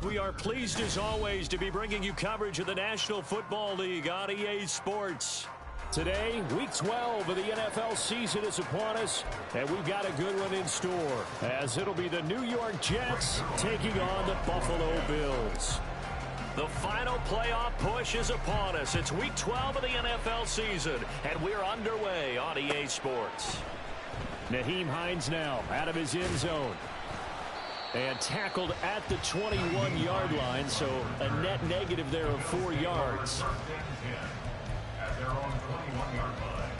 We are pleased as always to be bringing you coverage of the National Football League on EA Sports. Today, Week 12 of the NFL season is upon us, and we've got a good one in store, as it'll be the New York Jets taking on the Buffalo Bills. The final playoff push is upon us. It's Week 12 of the NFL season, and we're underway on EA Sports. Nyheim Hines now out of his end zone. And tackled at the 21-yard line, so a net negative there of 4 yards. At their own 21-yard line.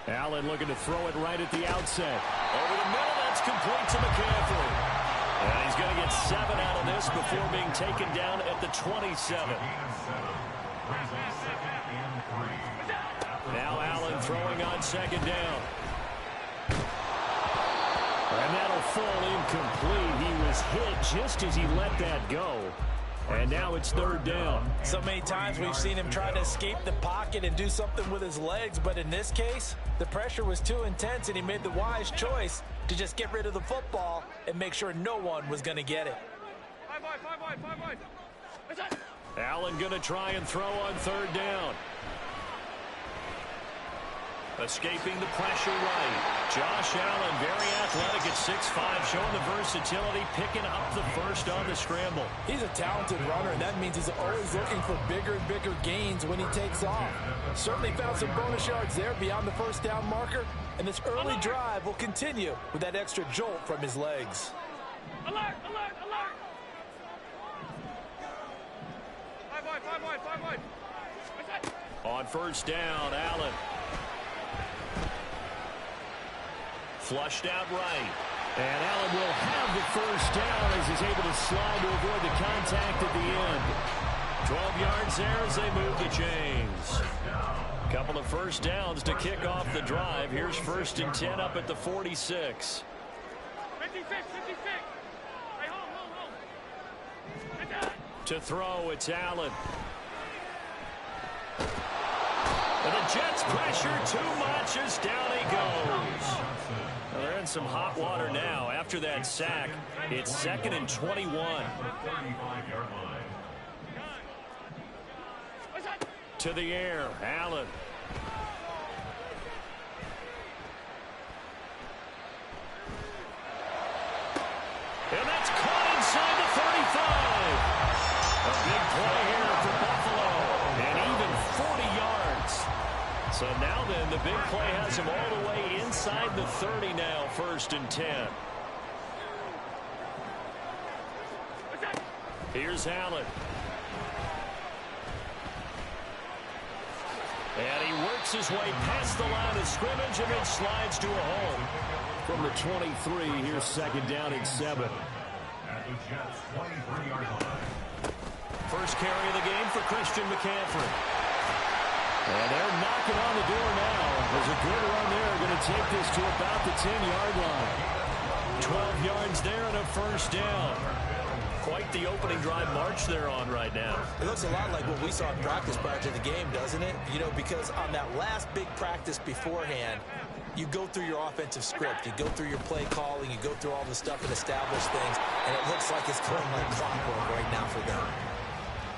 Allen looking to throw it right at the outset. Over the middle, that's complete to McCaffrey. And he's going to get 7 out of this before being taken down at the 27. Now Allen throwing on second down. And that'll fall incomplete. He was hit just as he let that go. And now it's third down. So many times we've seen him try to escape the pocket and do something with his legs, but in this case, the pressure was too intense and he made the wise choice to just get rid of the football and make sure no one was going to get it. Allen going to try and throw on third down. Escaping the pressure right. Josh Allen, very athletic at 6'5", showing the versatility, picking up the first on the scramble. He's a talented runner, and that means he's always looking for bigger and bigger gains when he takes off. Certainly found some bonus yards there beyond the first down marker, and this early drive will continue with that extra jolt from his legs. Alert, alert, alert! 5 wide. On first down, Allen. Flushed out right. And Allen will have the first down as he's able to slide to avoid the contact at the end. 12 yards there as they move the chains. Couple of first downs to kick off the drive. Here's 1st and 10 up at the 46. 56. Hey, hold. To throw, it's Allen. And the Jets pressure too much as down he goes. Well, they're in some hot water now. After that sack, it's 2nd and 21. To the air, Allen. And that's caught inside the 35. A big play here for Buffalo. And even 40 yards. So now then, the big play has him all the way inside the 30 now, 1st and 10. Here's Allen. And he works his way past the line of scrimmage and then slides to a home. From the 23, here's 2nd down and 7. At the Jets' 23-yard line. First carry of the game for Christian McCaffrey. And they're knocking on the door now. There's a good run there. Going to take this to about the 10-yard line. 12 yards there and a first down. Quite the opening drive march they're on right now. It looks a lot like what we saw in practice prior to the game, doesn't it? You know, because on that last big practice beforehand, you go through your offensive script. You go through your play calling. You go through all the stuff and establish things. And it looks like it's going like clockwork right now for them.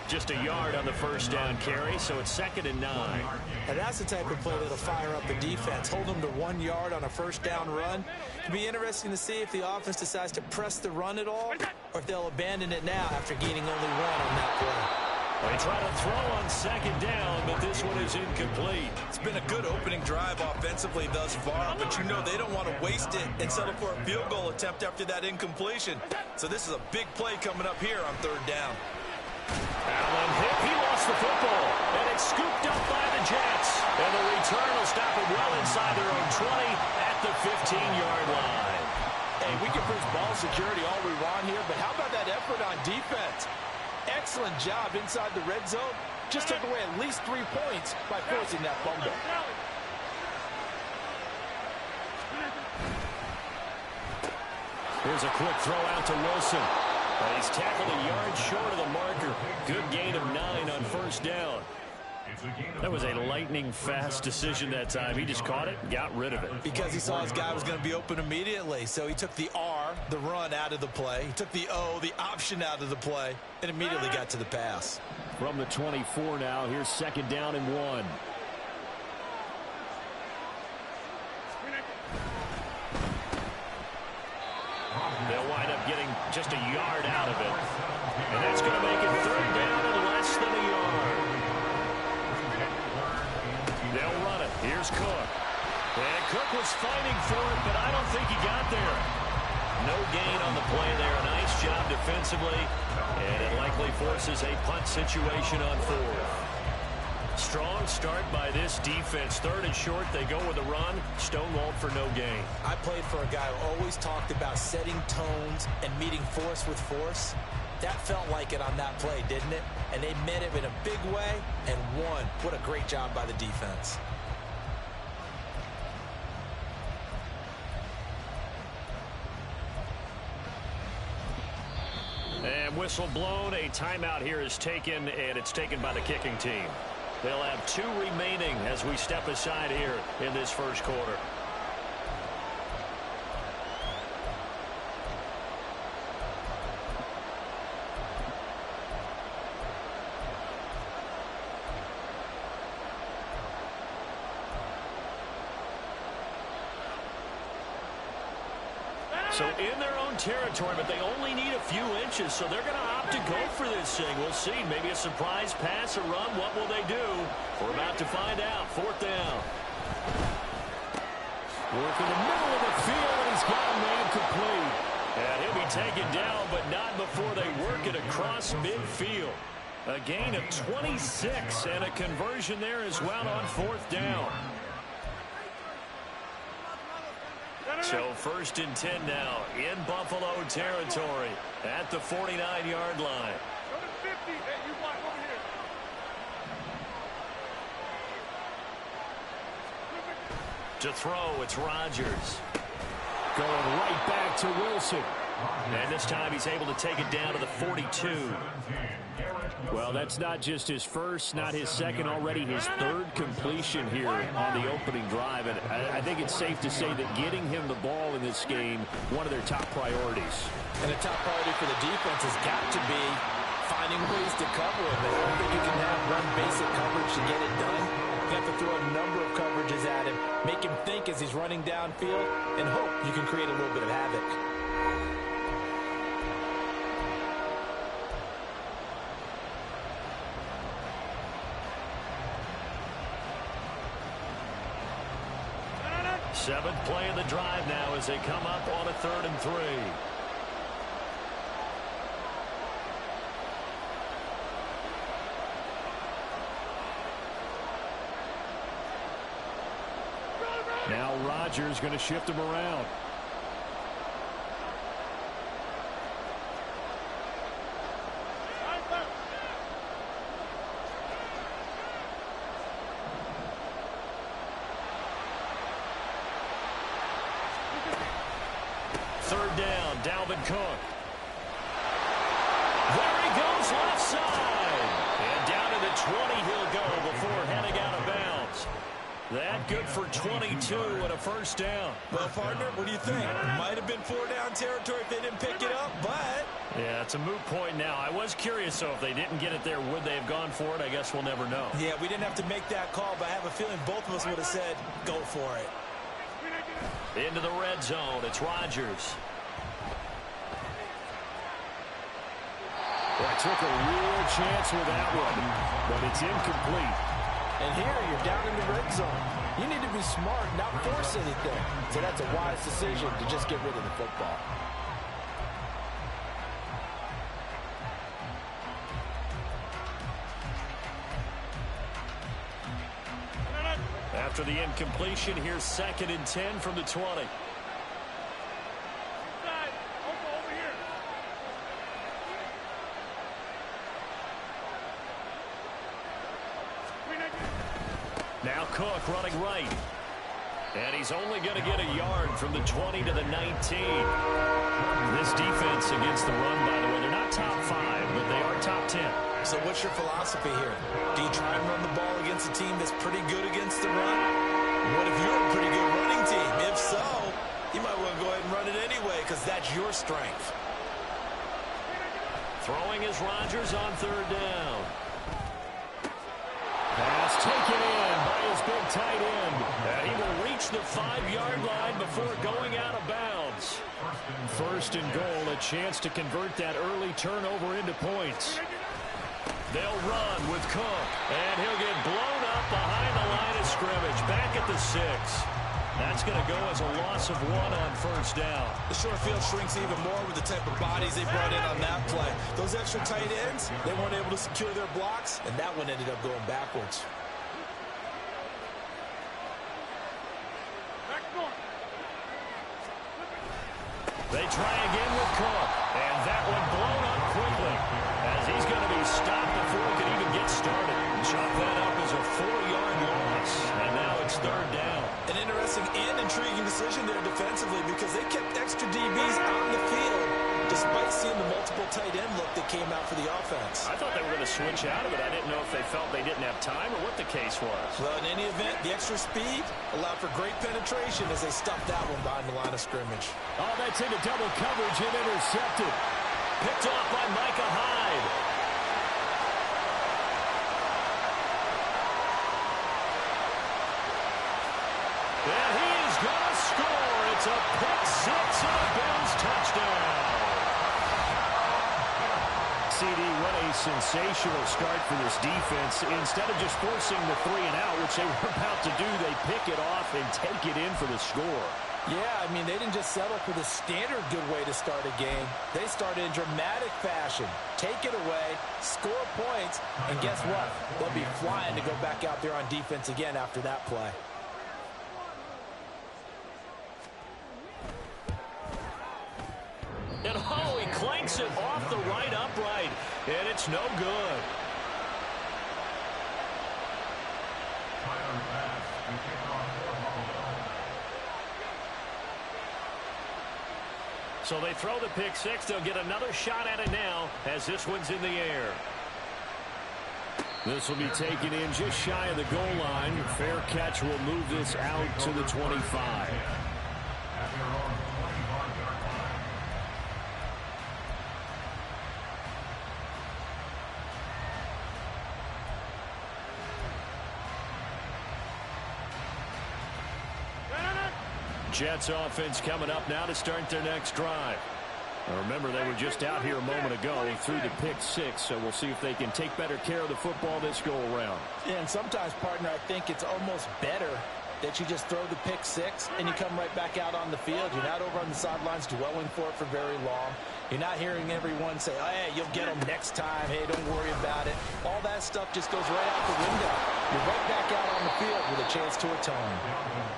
Just a yard on the first down carry, so it's 2nd and 9. And that's the type of play that'll fire up the defense. Hold them to 1 yard on a first down run. It'll be interesting to see if the offense decides to press the run at all, or if they'll abandon it now after gaining only 1 on that play. They try to throw on second down, but this one is incomplete. It's been a good opening drive offensively thus far, but you know they don't want to waste it and settle for a field goal attempt after that incompletion. So this is a big play coming up here on third down. Allen hit. He lost the football, and it's scooped up by the Jets. And the return will stop it well inside their own 20 at the 15-yard line. Hey, we can preach ball security all we want here, but how about that effort on defense? Excellent job inside the red zone. Just took away at least 3 points by forcing that fumble. Here's a quick throw out to Wilson. He's tackled a yard short of the marker. Good gain of 9 on first down. That was a lightning-fast decision that time. He just caught it and got rid of it. Because he saw his guy was going to be open immediately. So he took the R, the run, out of the play. He took the O, the option, out of the play, and immediately got to the pass. From the 24 now, here's 2nd down and 1. They'll wind up getting just a yard out of it. And that's going to make it 3rd down and less than a yard. They'll run it. Here's Cook. And Cook was fighting for it, but I don't think he got there. No gain on the play there. Nice job defensively. And it likely forces a punt situation on 4th. Strong start by this defense. 3rd and short. They go with a run. Stonewalled for no gain. I played for a guy who always talked about setting tones and meeting force with force. That felt like it on that play, didn't it? And they met it in a big way and won. What a great job by the defense. And whistle blown. A timeout here is taken, and it's taken by the kicking team. They'll have 2 remaining as we step aside here in this first quarter. So in their own territory, but they only need a few inches, so they're going to opt to go for this thing. We'll see. Maybe a surprise pass or run. What will they do? We're about to find out. 4th down. Work in the middle of the field, and he's got a man complete. And he'll be taken down, but not before they work it across midfield. A gain of 26 and a conversion there as well on 4th down. So 1st and 10 now in Buffalo territory at the 49-yard line. Go to 50. Hey, you block over here. To throw, it's Rodgers. Going right back to Wilson. And this time he's able to take it down to the 42. Well, that's not just his first, not his second, already his 3rd completion here on the opening drive. And I think it's safe to say that getting him the ball in this game, one of their top priorities. And the top priority for the defense has got to be finding ways to cover him. I don't think you can have one basic coverage to get it done. You have to throw a number of coverages at him, make him think as he's running downfield, and hope you can create a little bit of havoc. Seventh play of the drive now as they come up on a 3rd and 3. Now Rodgers going to shift him around. Dalvin Cook. There he goes left side. And down to the 20 he'll go before heading out of bounds. That good for 22 and a 1st down. Well, partner, what do you think? Might have been 4-down territory if they didn't pick it up, but... Yeah, it's a moot point now. I was curious, so if they didn't get it there, would they have gone for it? I guess we'll never know. Yeah, we didn't have to make that call, but I have a feeling both of us would have said, go for it. Into the red zone. It's Rodgers. Well, I took a real chance with that one, but it's incomplete. And here you're down in the red zone. You need to be smart, not force anything. So that's a wise decision to just get rid of the football. After the incompletion, here's 2nd and 10 from the 20. Now Cook running right. And he's only going to get a yard from the 20 to the 19. This defense against the run, by the way, they're not top 5, but they are top 10. So what's your philosophy here? Do you try and run the ball against a team that's pretty good against the run? What if you're a pretty good running team? If so, you might want to go ahead and run it anyway because that's your strength. Throwing is Rodgers on third down. Pass taken in by his big tight end. And he will reach the 5-yard line before going out of bounds. First and goal, a chance to convert that early turnover into points. They'll run with Cook, and he'll get blown up behind the line of scrimmage, back at the 6. That's going to go as a loss of 1 on first down. The short field shrinks even more with the type of bodies they brought in on that play. Those extra tight ends, they weren't able to secure their blocks, and that one ended up going backwards. They try again with Cook, and that one blown up quickly as he's going to be stopped before he can even get started. Chop that up as a 4-yard loss, and now it's third down. An interesting and intriguing decision there defensively because they kept extra DBs on the field despite seeing the multiple tight end look that came out for the offense. I thought they were going to switch out of it. I didn't know if they felt they didn't have time or what the case was. Well, in any event, the extra speed allowed for great penetration as they stuffed that one behind the line of scrimmage. Oh, that's into double coverage and intercepted. Picked off by Micah Hyde. And he is going to score. It's a pick-6 and a Bills touchdown. CD, what a sensational start for this defense. Instead of just forcing the 3-and-out, which they were about to do, they pick it off and take it in for the score. Yeah, I mean, they didn't just settle for the standard good way to start a game. They started in dramatic fashion. Take it away, score points, and guess what? They'll be flying to go back out there on defense again after that play. And oh, he clanks it off the right upright, and it's no good. So they throw the pick-6. They'll get another shot at it now as this one's in the air. This will be taken in just shy of the goal line. Fair catch will move this out to the 25. Jets offense coming up now to start their next drive. Now remember, they were just out here a moment ago through the pick-6, so we'll see if they can take better care of the football this go-around. Yeah, and sometimes, partner, I think it's almost better that you just throw the pick-6 and you come right back out on the field. You're not over on the sidelines dwelling for it for very long. You're not hearing everyone say, oh, hey, you'll get them next time. Hey, don't worry about it. All that stuff just goes right out the window. You're right back out on the field with a chance to atone.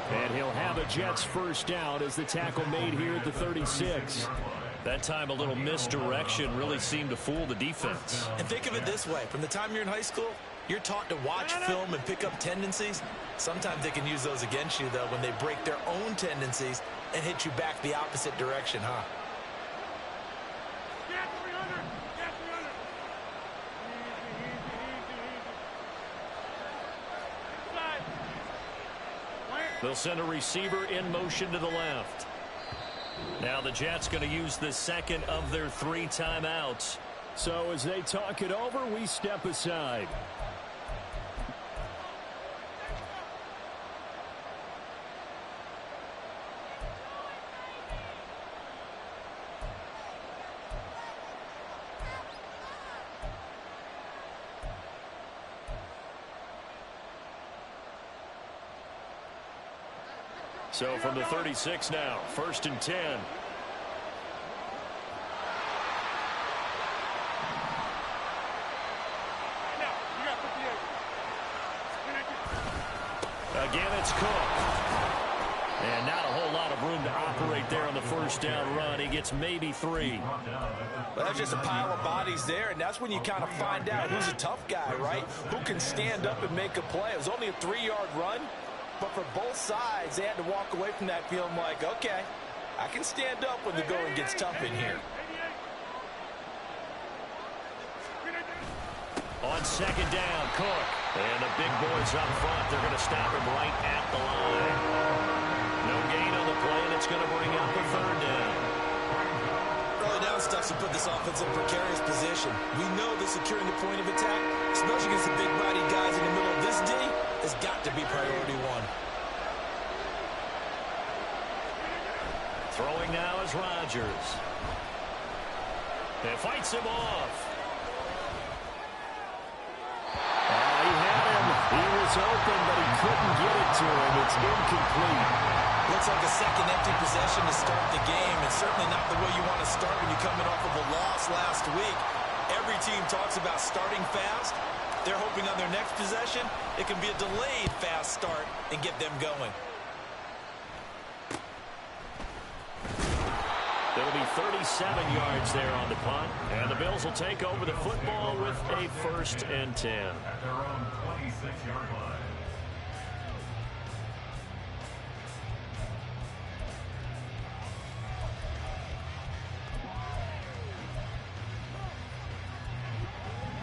And he'll have a Jets first down as the tackle made here at the 36. That time a little misdirection really seemed to fool the defense. And think of it this way. From the time you're in high school, you're taught to watch film and pick up tendencies. Sometimes they can use those against you, though, when they break their own tendencies and hit you back the opposite direction, huh? They'll send a receiver in motion to the left. Now the Jets going to use the second of their 3 timeouts. So as they talk it over, we step aside. So from the 36 now, 1st and 10. Again, it's Cook. And not a whole lot of room to operate there on the first down run. He gets maybe 3. Well, that's just a pile of bodies there, and that's when you kind of find out who's a tough guy, right? Who can stand up and make a play. It was only a 3-yard run, but for both sides, they had to walk away from that feeling like, okay, I can stand up when the going gets tough in here. On second down, Cook. And the big boys up front, they're going to stop him right at the line. No gain on the play, and it's going to bring up a 3rd down. Early down stuff to put this offense in a precarious position. We know that securing the point of attack, especially against the big-body guys in the middle of this D, has got to be priority 1. Throwing now is Rodgers. And fights him off. He had him. He was open, but he couldn't get it to him. It's incomplete. Looks like a second empty possession to start the game, and certainly not the way you want to start when you're coming off of a loss last week. Every team talks about starting fast. They're hoping on their next possession, it can be a delayed fast start and get them going. There'll be 37 yards there on the punt, and the Bills will take over the football with a 1st and 10. At their own 26-yard line.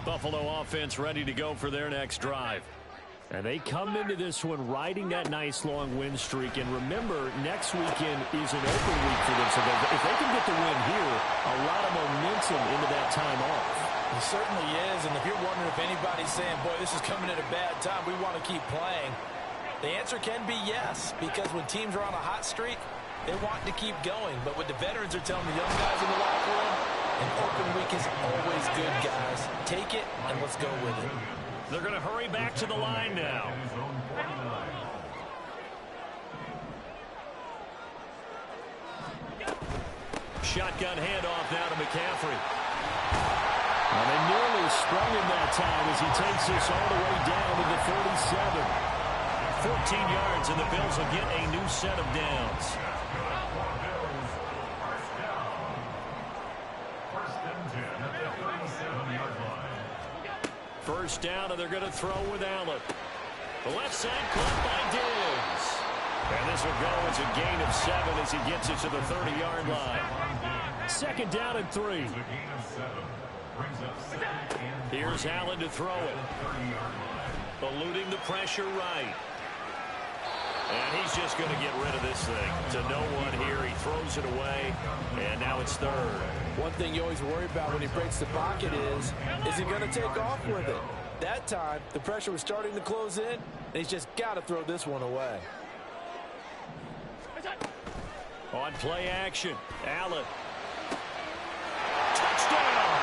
Buffalo offense ready to go for their next drive. And they come into this one riding that nice long win streak. And remember, next weekend is an open week for them. So if they can get the win here, a lot of momentum into that time off. It certainly is. And if you're wondering if anybody's saying, boy, this is coming at a bad time, we want to keep playing, the answer can be yes. Because when teams are on a hot streak, they want to keep going. But what the veterans are telling the young guys in the locker room, an open week is always good, guys. Take it, and let's go with it. They're going to hurry back to the line now. Shotgun handoff now to McCaffrey. And they nearly sprung him that time as he takes this all the way down to the 37. 14 yards, and the Bills will get a new set of downs. First down, and they're going to throw with Allen. The left side caught by Diggs. And this will go as a gain of 7 as he gets it to the 30-yard line. 2nd down and 3. Here's Allen to throw it. Eluding the pressure right. And he's just going to get rid of this thing to no one here. He throws it away, and now it's 3rd. One thing you always worry about when he breaks the pocket is he going to take off with it? That time, the pressure was starting to close in, and he's just got to throw this one away. On play action, Allen. Touchdown!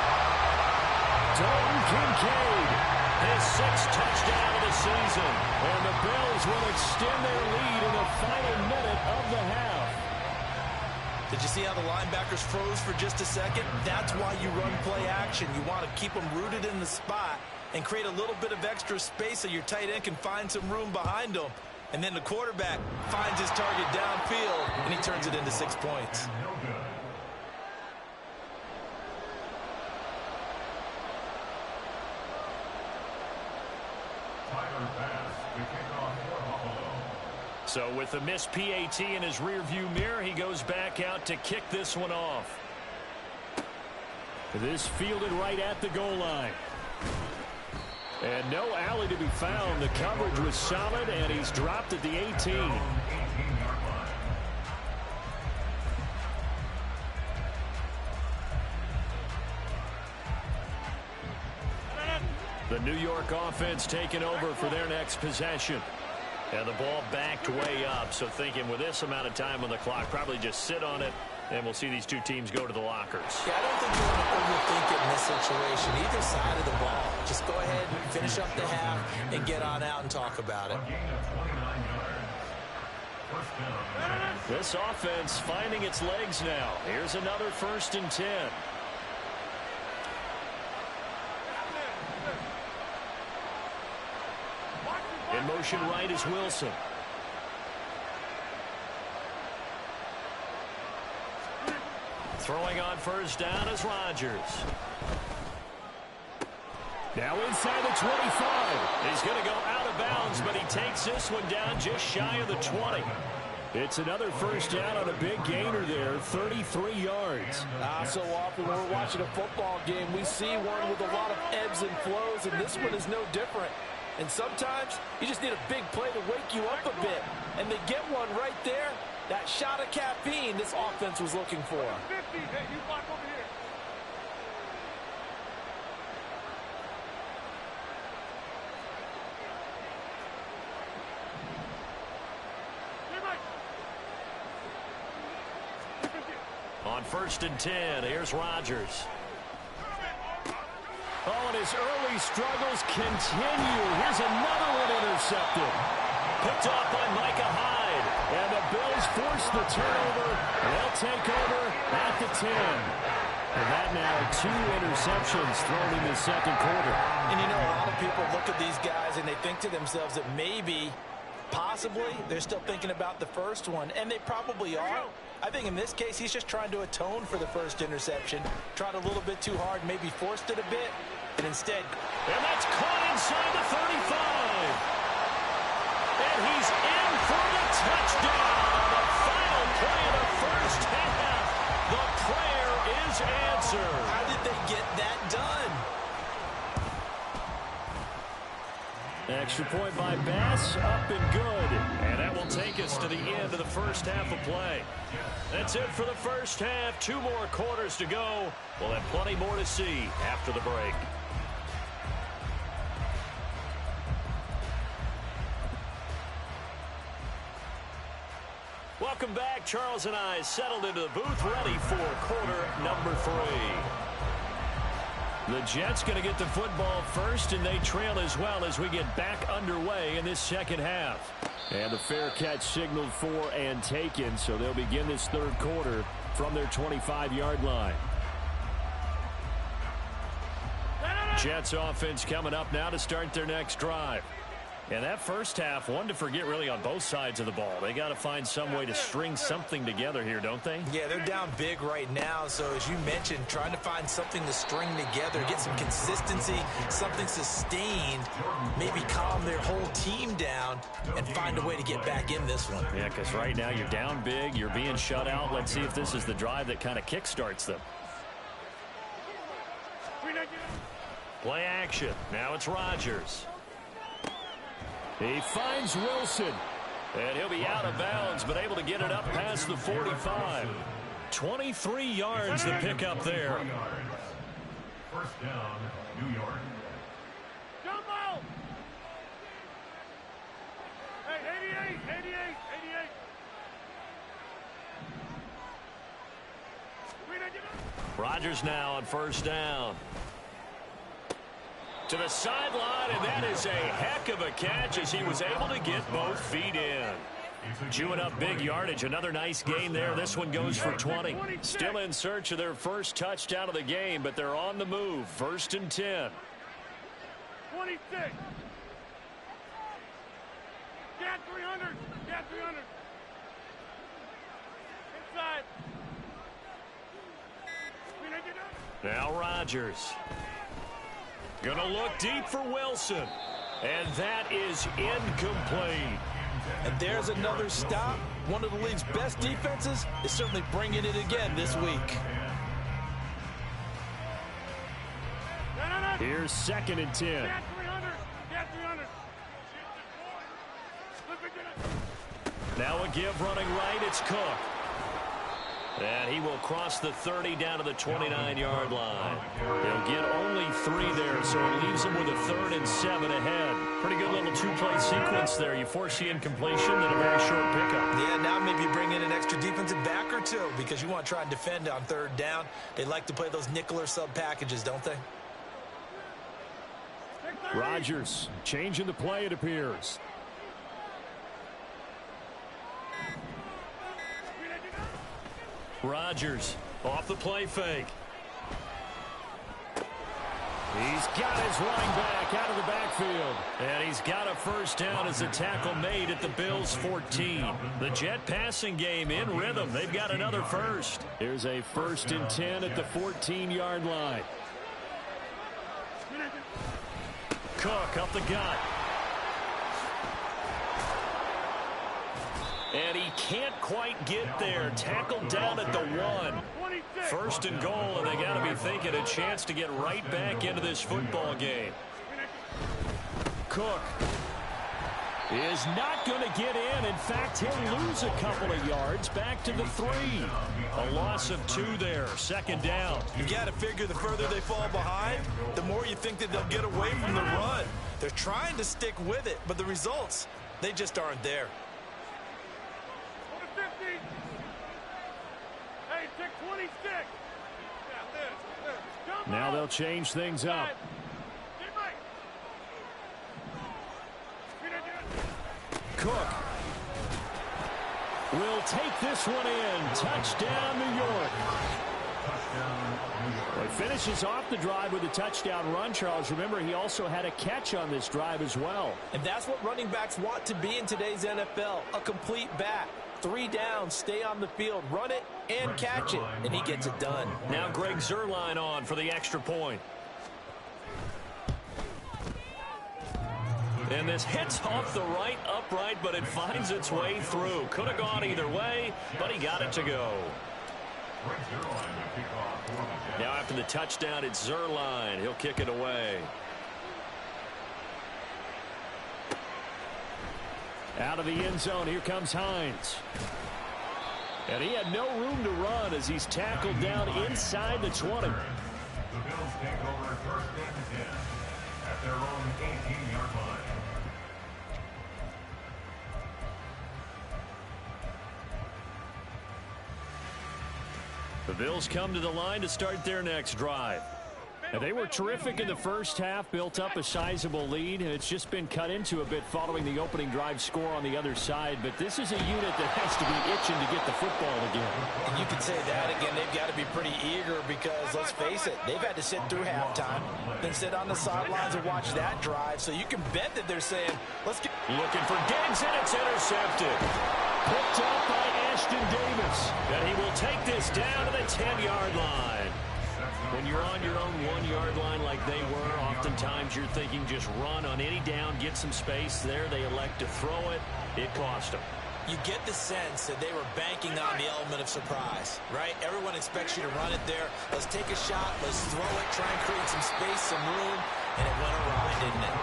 Dalton Kincaid, his 6th touchdown of the season. And the Bills will extend their lead in the final minute of the half. Did you see how the linebackers froze for just a second? That's why you run play action. You want to keep them rooted in the spot and create a little bit of extra space so your tight end can find some room behind them. And then the quarterback finds his target downfield, and he turns it into 6 points. So with the missed PAT in his rearview mirror, he goes back out to kick this one off. This fielded right at the goal line. And no alley to be found. The coverage was solid, and he's dropped at the 18. The New York offense taking over for their next possession. And the ball backed way up, so thinking with this amount of time on the clock, probably just sit on it, and we'll see these two teams go to the lockers. Yeah, I don't think you want to overthink it in this situation. Either side of the ball. Just go ahead and finish up the half and get on out and talk about it. This offense finding its legs now. Here's another 1st and 10. In motion right is Wilson. Throwing on first down is Rodgers. Now inside the 25. He's going to go out of bounds, but he takes this one down just shy of the 20. It's another first down on a big gainer there, 33 yards. So often when we're watching a football game, we see one with a lot of ebbs and flows, and this one is no different. And sometimes you just need a big play to wake you up a bit. And they get one right there. That shot of caffeine this offense was looking for. 50. Hey, you block over here. On first and 10, here's Rodgers. Oh, and his early struggles continue. Here's another one intercepted. Picked off by Micah Hyde. And the Bills force the turnover. They'll take over at the 10. And that now 2 interceptions thrown in the second quarter. And you know, a lot of people look at these guys and they think to themselves that maybe, possibly, they're still thinking about the first one. And they probably are. I think in this case, he's just trying to atone for the first interception. Tried a little bit too hard, maybe forced it a bit. And instead... And that's caught inside the 35. And he's in for the touchdown on the final play of the first half. The prayer is answered. How did they get that done? Extra point by Bass, up and good. And that will take us to the end of the first half of play. That's it for the first half. 2 more quarters to go. We'll have plenty more to see after the break. Welcome back. Charles and I settled into the booth, ready for quarter number 3. The Jets going to get the football first, and they trail as well as we get back underway in this second half. And the fair catch signaled for and taken, so they'll begin this third quarter from their 25-yard line. Jets offense coming up now to start their next drive. And that first half, one to forget really on both sides of the ball. They got to find some way to string something together here, don't they? Yeah, they're down big right now. So as you mentioned, trying to find something to string together, get some consistency, something sustained, maybe calm their whole team down and find a way to get back in this one. Yeah, because right now you're down big, you're being shut out. Let's see if this is the drive that kind of kickstarts them. Play action. Now it's Rodgers. He finds Wilson, and he'll be out of bounds, but able to get it up past the 45. 23 yards the pickup there. First down, New York. Jumbo! Hey, 88, 88, 88. Rodgers now on first down. To the sideline, and that is a heck of a catch as he was able to get both feet in. Chewing up big yardage. Another nice gain there. This one goes for 20. Still in search of their first touchdown of the game, but they're on the move. First and 10. 26. Got 300. Got 300. Inside. Now Rodgers. Gonna look deep for Wilson. And that is incomplete. And there's another stop. One of the league's best defenses is certainly bringing it again this week. Here's second and 10. Got 300. Got 300. Now a give running right. It's Cook. And he will cross the 30 down to the 29-yard line. He'll get only 3 there, so it leaves him with a 3rd and 7 ahead. Pretty good little 2-play sequence there. You force the incompletion, then a very short pickup. Yeah, now maybe bring in an extra defensive back or 2 because you want to try and defend on 3rd down. They like to play those nickel or sub packages, don't they? Rodgers changing the play, it appears. Rodgers off the play fake. He's got his running back out of the backfield. And he's got a first down as a tackle made at the Bills' 14. The Jet passing game in rhythm. They've got another first. Here's a 1st and 10 at the 14-yard line. Cook up the gut. And he can't quite get there. Tackled down at the 1. 1st and goal, and they got to be thinking a chance to get right back into this football game. Cook is not going to get in. In fact, he'll lose a couple of yards back to the 3. A loss of 2 there. 2nd down. You got to figure the further they fall behind, the more you think that they'll get away from the run. They're trying to stick with it, but the results, they just aren't there. Hey, take 26. Now they'll change things up. Cook will take this one in. Touchdown, New York. Well, he finishes off the drive with a touchdown run, Charles. Remember, he also had a catch on this drive as well. And that's what running backs want to be in today's NFL, a complete back. 3 downs, stay on the field, run it, and catch it, and he gets it done. Now Greg Zuerlein on for the extra point. And this hits off the right upright, but it finds its way through. Could have gone either way, but he got it to go. Now after the touchdown, it's Zuerlein. He'll kick it away. Out of the end zone, here comes Hines. And he had no room to run as he's tackled down inside the 20. The Bills take over 1st and 10 at their own 18-yard line. The Bills come to the line to start their next drive. And they were terrific in the first half, built up a sizable lead, and it's just been cut into a bit following the opening drive score on the other side. But this is a unit that has to be itching to get the football again. And you could say that again. They've got to be pretty eager because, let's face it, they've had to sit through halftime, then sit on the sidelines and watch that drive. So you can bet that they're saying, let's get... Looking for Diggs, and it's intercepted. Picked up by Ashton Davis. And he will take this down to the 10-yard line. When you're on your own 1-yard line like they were, oftentimes you're thinking just run on any down, get some space. There they elect to throw it. It cost them. You get the sense that they were banking on the element of surprise, right? Everyone expects you to run it there. Let's take a shot. Let's throw it, try and create some space, some room, and it went awry, didn't it?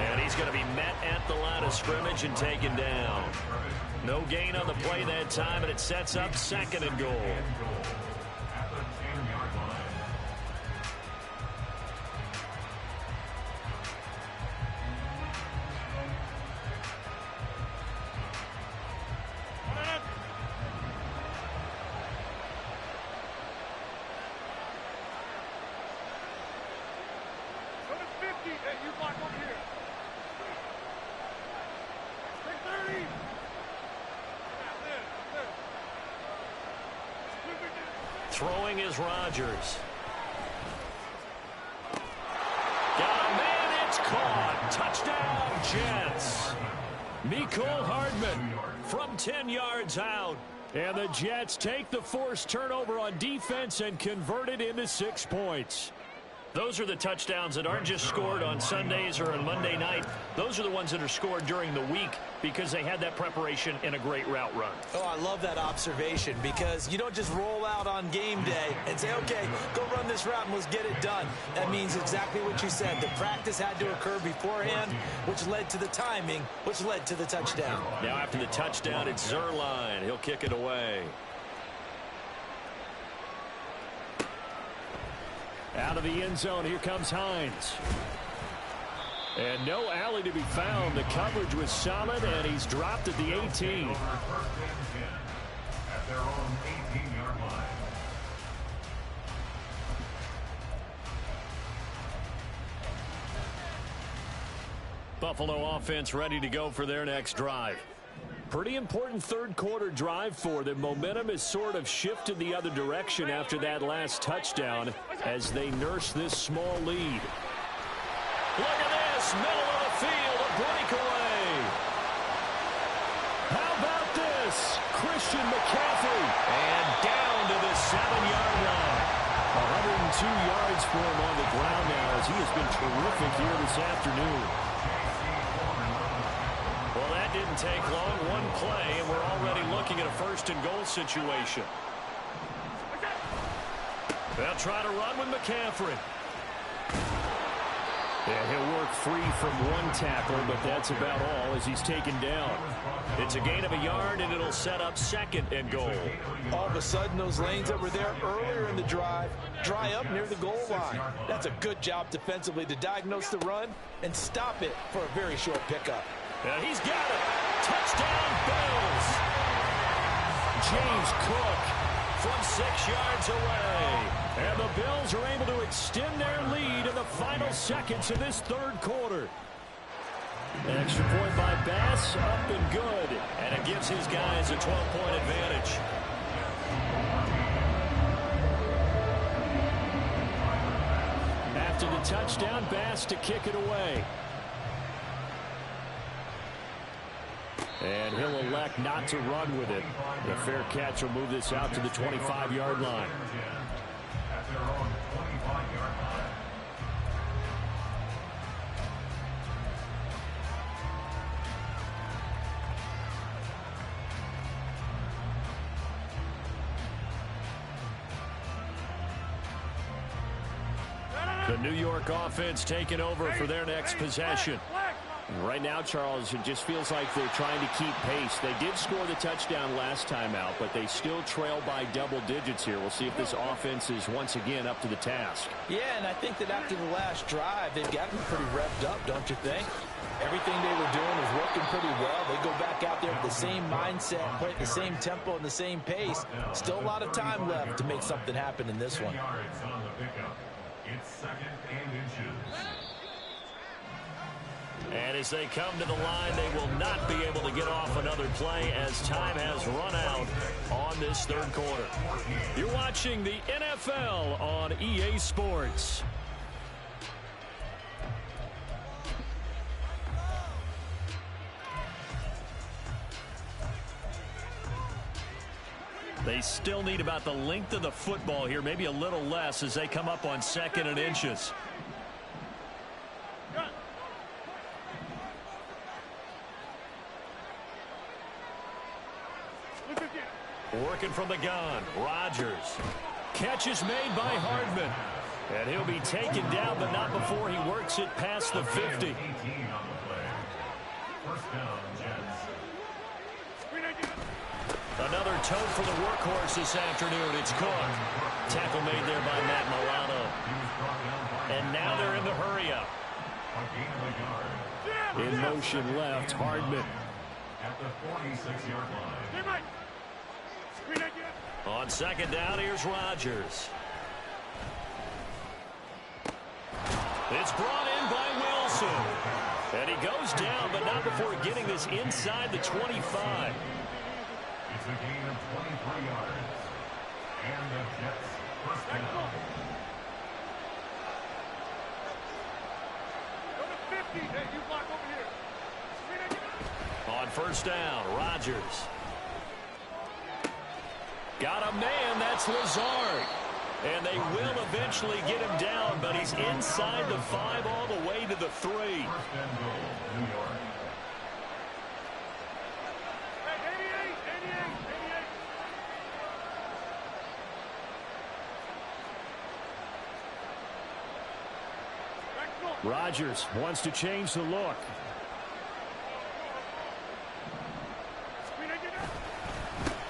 And he's going to be met at the line of scrimmage and taken down. No gain on the play that time, and it sets up 2nd and goal. Throwing is Rodgers. Got a man, it's caught. Touchdown, Jets. Mecole Hardman from 10 yards out. And the Jets take the forced turnover on defense and convert it into 6 points. Those are the touchdowns that aren't just scored on Sundays or on Monday night. Those are the ones that are scored during the week because they had that preparation and a great route run. Oh, I love that observation because you don't just roll out on game day and say, okay, go run this route and let's get it done. That means exactly what you said. The practice had to occur beforehand, which led to the timing, which led to the touchdown. Now after the touchdown, it's Zuerlein. He'll kick it away. Out of the end zone, here comes Hines. And no alley to be found. The coverage was solid, and he's dropped at the 18. At their own 18-yard line. Buffalo offense ready to go for their next drive. Pretty important third quarter drive for them. Momentum has sort of shifted the other direction after that last touchdown as they nurse this small lead. Look at this, middle of the field, a breakaway. How about this? Christian McCaffrey, and down to the 7-yard line. 102 yards for him on the ground now as he has been terrific here this afternoon. Well, that didn't take long. One play, and we're already looking at a first-and-goal situation. They'll try to run with McCaffrey. Yeah, he'll work free from one tackle, but that's about all as he's taken down. It's a gain of a yard, and it'll set up second and goal. All of a sudden, those lanes that were there earlier in the drive dry up near the goal line. That's a good job defensively to diagnose the run and stop it for a very short pickup. And he's got it. Touchdown, Bills. James Cook from 6 yards away. And the Bills are able to extend their lead in the final seconds of this third quarter. An extra point by Bass, up and good. And it gives his guys a 12-point advantage. After the touchdown, Bass to kick it away. And he'll elect not to run with it. The fair catch will move this out to the 25-yard line. At their own 25-yard line. The New York offense taking over for their next possession. Right now, Charles, it just feels like they're trying to keep pace. They did score the touchdown last time out, but they still trail by double digits here. We'll see if this offense is once again up to the task. Yeah, and I think that after the last drive, they've gotten pretty revved up, don't you think? Everything they were doing was working pretty well. They go back out there with the same mindset, play at the same tempo and the same pace. Still a lot of time left to make something happen in this one. Yards on the pickup. It's second and inches. And as they come to the line, they will not be able to get off another play as time has run out on this third quarter. You're watching the NFL on EA Sports. They still need about the length of the football here, maybe a little less as they come up on second and inches. Working from the gun, Rodgers. Catch is made by Hardman. And he'll be taken down, but not before he works it past the 50. Another tote for the workhorse this afternoon. It's Cook. Tackle made there by Matt Milano. And now they're in the hurry-up. In motion left, Hardman. At the 46-yard line. On second down, here's Rodgers. It's brought in by Wilson. And he goes down, but not before getting this inside the 25. It's a gain of 23 yards. And the Jets first down. Go to 50. Hey, you block over here. On first down, Rodgers. Got a man, that's Lazard. And they will eventually get him down, but he's inside the 5 all the way to the 3. First and goal, New York. Hey, 88. Back to goal. Rodgers wants to change the look.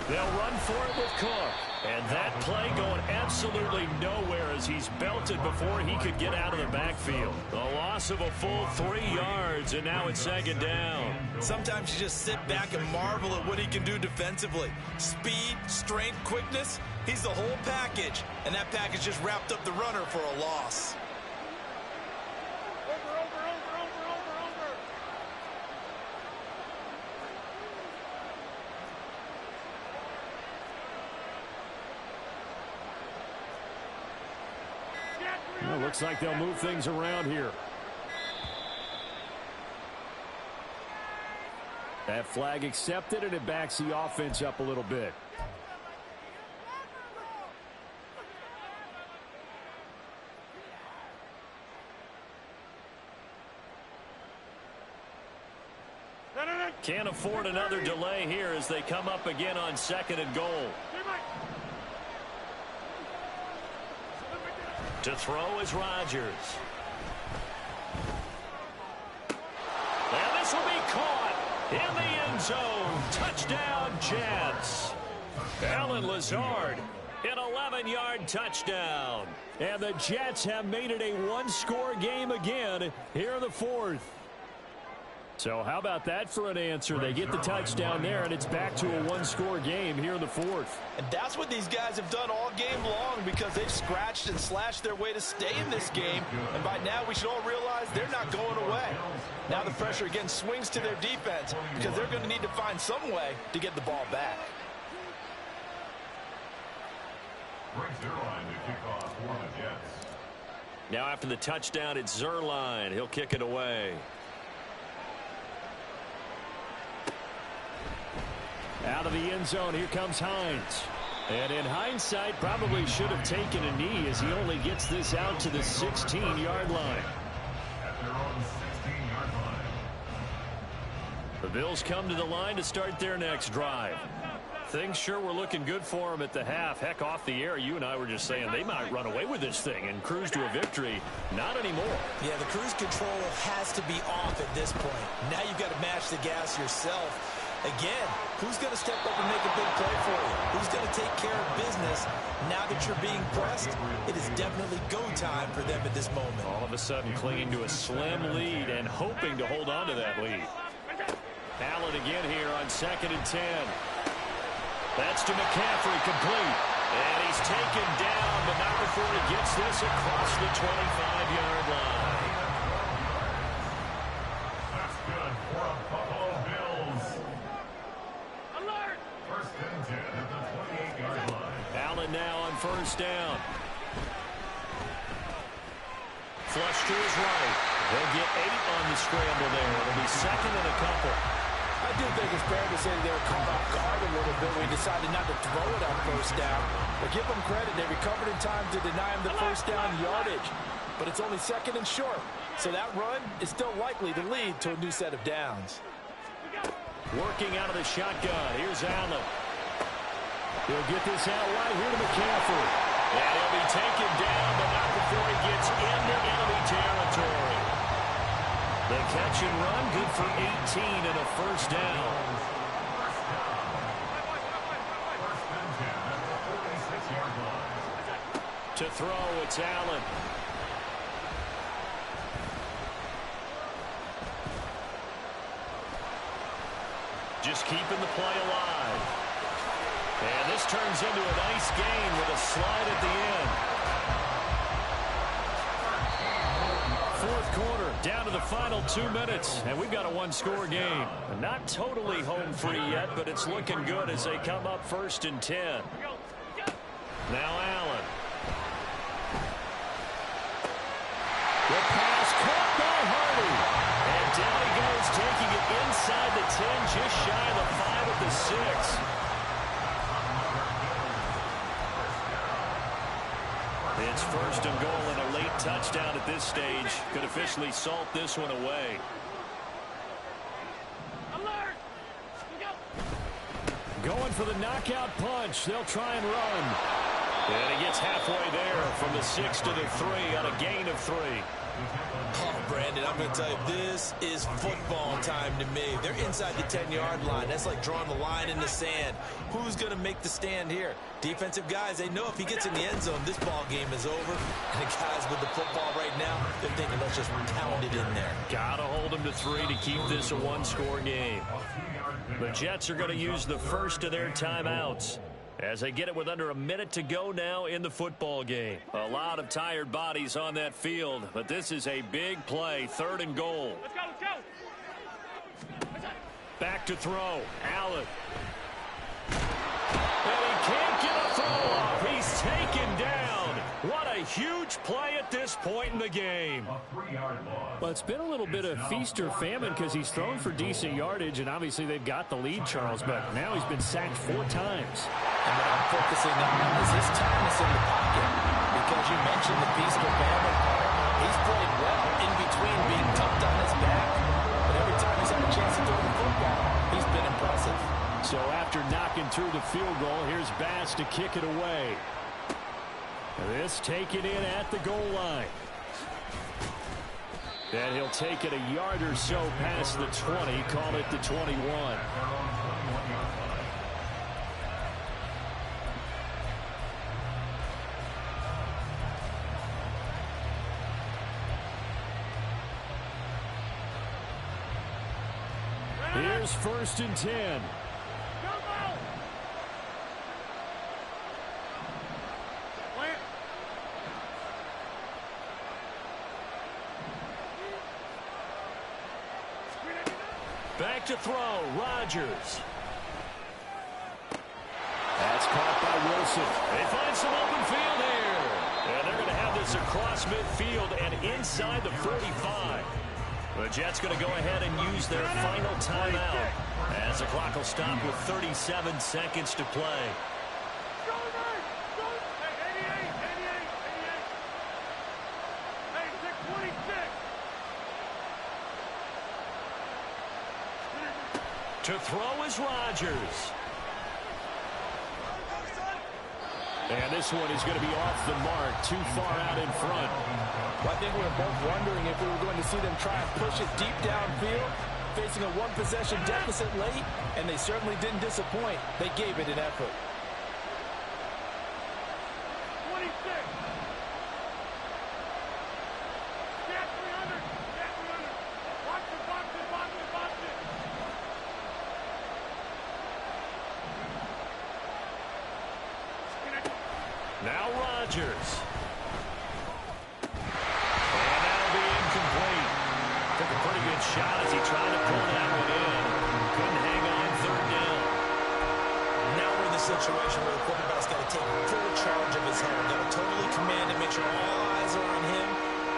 They'll run for it with Cook. And that play going absolutely nowhere as he's belted before he could get out of the backfield. The loss of a full 3 yards, and now it's second down. Sometimes you just sit back and marvel at what he can do defensively. Speed, strength, quickness, he's the whole package. And that package just wrapped up the runner for a loss. Over. Looks like they'll move things around here. That flag accepted, and it backs the offense up a little bit. Can't afford another delay here as they come up again on 2nd and goal. To throw is Rodgers. And this will be caught in the end zone. Touchdown, Jets. Allen Lazard, an 11-yard touchdown. And the Jets have made it a one-score game again here in the 4th. So how about that for an answer? They get the touchdown there, and it's back to a one-score game here in the 4th. And that's what these guys have done all game long because they've scratched and slashed their way to stay in this game. And by now, we should all realize they're not going away. Now the pressure again swings to their defense because they're going to need to find some way to get the ball back. Now after the touchdown, it's Zerline. He'll kick it away. Out of the end zone, here comes Hines. And in hindsight, probably should have taken a knee as he only gets this out to the 16-yard line. The Bills come to the line to start their next drive. Things sure were looking good for them at the half. Heck, off the air, you and I were just saying they might run away with this thing and cruise to a victory. Not anymore. Yeah, the cruise control has to be off at this point. Now you've got to match the gas yourself. Again, who's going to step up and make a big play for you? Who's going to take care of business now that you're being pressed? It is definitely go time for them at this moment. All of a sudden clinging to a slim lead and hoping to hold on to that lead. Allen again here on 2nd and 10. That's to McCaffrey, complete. And he's taken down, but not before he gets this across the 25-yard line. That's good for a Buffalo Bills. Alert! 1st and 10 at the 28-yard line. Allen now on 1st down. Flush to his right. They'll get 8 on the scramble there. It'll be 2nd and a couple. I do think it's fair to say they were caught off guard a little bit. We decided not to throw it on 1st down. But give them credit. They recovered in time to deny him the 1st down yardage. But it's only 2nd and short. So that run is still likely to lead to a new set of downs. Working out of the shotgun. Here's Allen. He'll get this out right here to McCaffrey. And he'll be taken down, but not before he gets into enemy territory. The catch and run, good for 18 and a 1st down. To throw, it's Allen. Just keeping the play alive. And this turns into a nice gain with a slide at the end. 4th quarter, down to the final 2 minutes, and we've got a one-score game. Not totally home free yet, but it's looking good as they come up 1st and 10. Now Allen. The pass caught by Hardy. And down he goes, taking it inside the 10, just shy of the 5 at the 6. It's 1st and goal and a late touchdown at this stage. Could officially salt this one away. Alert! Going for the knockout punch. They'll try and run. And he gets halfway there from the 6 to the 3 on a gain of 3. Oh, Brandon, I'm going to tell you, this is football time to me. They're inside the 10-yard line. That's like drawing the line in the sand. Who's going to make the stand here? Defensive guys, they know if he gets in the end zone, this ball game is over. And the guys with the football right now, they're thinking, let's just pound it in there. Got to hold him to 3 to keep this a one-score game. The Jets are going to use the first of their timeouts as they get it with under a minute to go now in the football game. A lot of tired bodies on that field, but this is a big play. 3rd and goal. Let's go! Back to throw. Allen. And he can't get a throw off. He's taken down. What a huge play at this point in the game. Well, it's been a little bit of feast or famine because he's thrown for decent yardage, and obviously they've got the lead, Charles, but now he's been sacked 4 times. And what I'm focusing on is his toughness in the pocket, because you mentioned the feast or famine part. He's played well in between being tucked on his back, but every time he's had a chance to throw the football, he's been impressive. So after knocking through the field goal, here's Bass to kick it away. This taken in at the goal line. And he'll take it a yard or so past the 20, call it the 21. Here's 1st and 10. Back to throw, Rodgers. That's caught by Wilson. They find some open field here. And they're going to have this across midfield and inside the 45. The Jets going to go ahead and use their final timeout as the clock will stop with 37 seconds to play. To throw is Rodgers. And this one is going to be off the mark, too far out in front. Well, I think we were both wondering if we were going to see them try and push it deep downfield, facing a one-possession deficit late, and they certainly didn't disappoint. They gave it an effort. 26. Get 300. Get 300. Box it, box it, box it, box it. Now Rodgers. And that'll be incomplete. Took a pretty good shot as he tried to pull that one in. Couldn't hang on 3rd down. Now we're in the situation where the quarterback's got to take full charge of his head. Got to totally command and make sure all eyes are on him.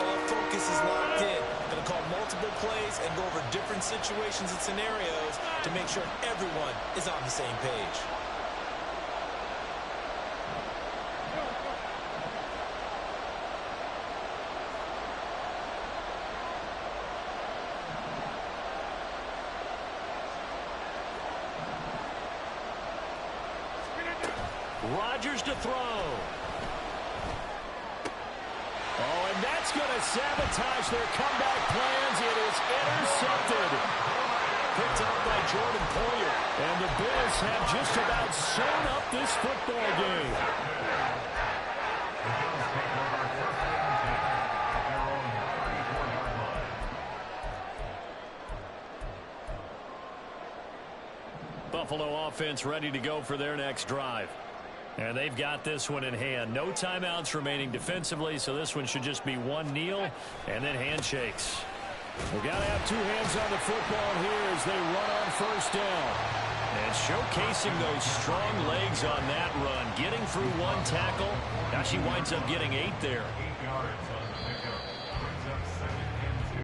All focus is locked in. Going to call multiple plays and go over different situations and scenarios to make sure everyone is on the same page. Rodgers to throw. Oh, and that's going to sabotage their comeback plans. It is intercepted. Picked up by Jordan Poyer. And the Bills have just about sewn up this football game. Buffalo offense ready to go for their next drive. And they've got this one in hand. No timeouts remaining defensively, so this one should just be one kneel and then handshakes. We've got to have 2 hands on the football here as they run on 1st down. And showcasing those strong legs on that run. Getting through 1 tackle. Now she winds up getting 8 there. 8 yards.